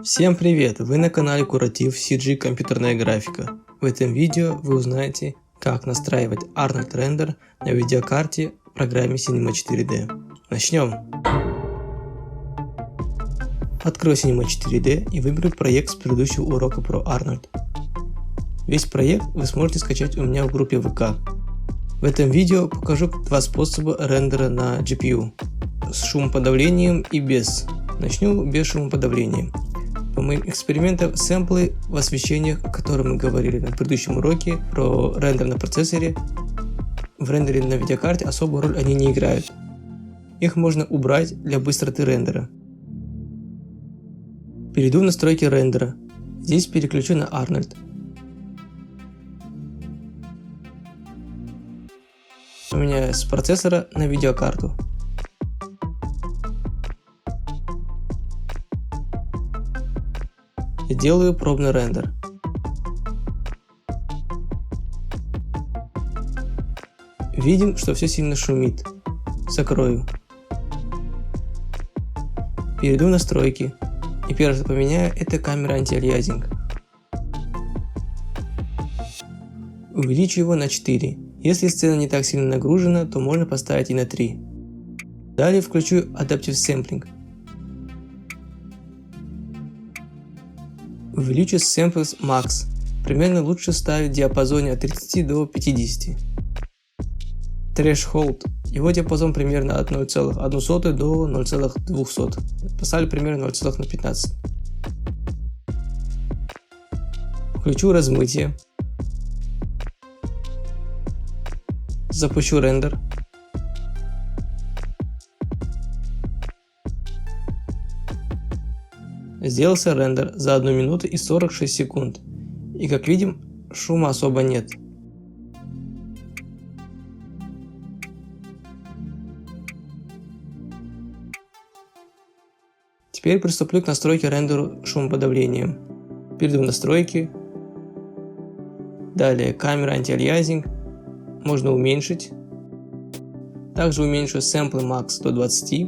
Всем привет! Вы на канале Куратив CG Компьютерная графика. В этом видео вы узнаете, как настраивать Arnold Render на видеокарте в программе Cinema 4D. Начнем! Открою Cinema 4D и выберу проект с предыдущего урока про Arnold. Весь проект вы сможете скачать у меня в группе ВК. В этом видео покажу два способа рендера на GPU. С шумоподавлением и без. Начну без шумоподавления. По моим экспериментам сэмплы в освещениях, о которых мы говорили на предыдущем уроке про рендер на процессоре, в рендере на видеокарте особую роль они не играют. Их можно убрать для быстроты рендера. Перейду в настройки рендера. Здесь переключу на Arnold. Поменяю с процессора на видеокарту. Делаю пробный рендер. Видим, что все сильно шумит. Закрою. Перейду в настройки. И первое, что поменяю, это камера антиалиасинг. Увеличу его на 4. Если сцена не так сильно нагружена, то можно поставить и на 3. Далее включу Adaptive Sampling. Увеличу Samples Max. Примерно лучше ставить в диапазоне от 30 до 50. Threshold. Его диапазон примерно от 0,1 до 0,2. Поставлю примерно 0,15. Включу размытие. Запущу рендер. Сделался рендер за 1 минуту и 46 секунд. И как видим, шума особо нет. Теперь приступлю к настройке рендеру шумоподавлением. Перейду в настройки. Далее камера антиалиасинг. Можно уменьшить. Также уменьшу Sample Max до 20. И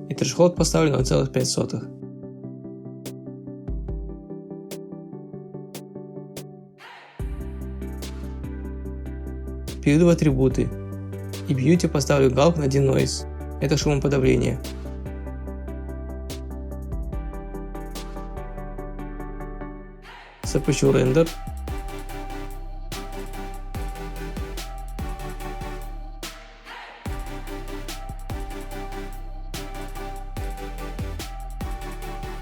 Threshold поставлю на 0,5. Перейду в атрибуты. И Beauty поставлю галку на Denoise. Это шумоподавление. Запущу рендер.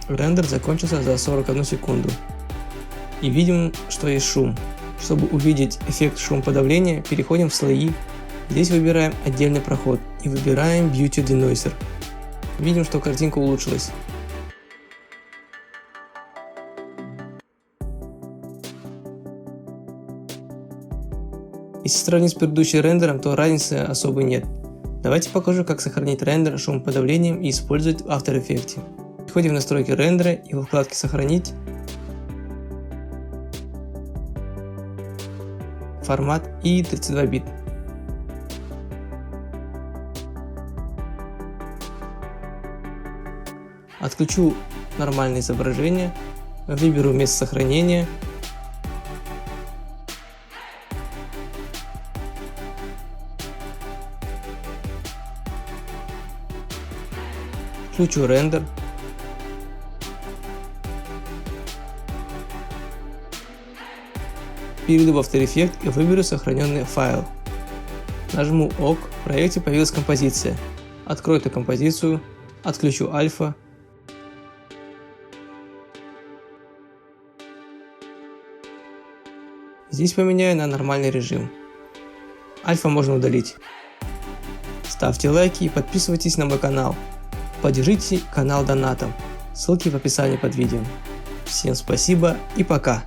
Рендер закончился за 41 секунду. И видим, что есть шум. Чтобы увидеть эффект шумоподавления, переходим в слои. Здесь выбираем отдельный проход и выбираем Beauty Denoiser. Видим, что картинка улучшилась. Если сравнить с предыдущим рендером, то разницы особой нет. Давайте покажу, как сохранить рендер шумоподавлением и использовать в After Effects. Переходим в настройки рендера и во вкладке «Сохранить» формат и 32 бит. Отключу нормальное изображение, выберу место сохранения. Включу рендер. Перейду в After Effects и выберу сохраненный файл. Нажму ОК, в проекте появилась композиция. Открою эту композицию, отключу альфа. Здесь поменяю на нормальный режим. Альфа можно удалить. Ставьте лайки и подписывайтесь на мой канал. Поддержите канал донатом. Ссылки в описании под видео. Всем спасибо и пока!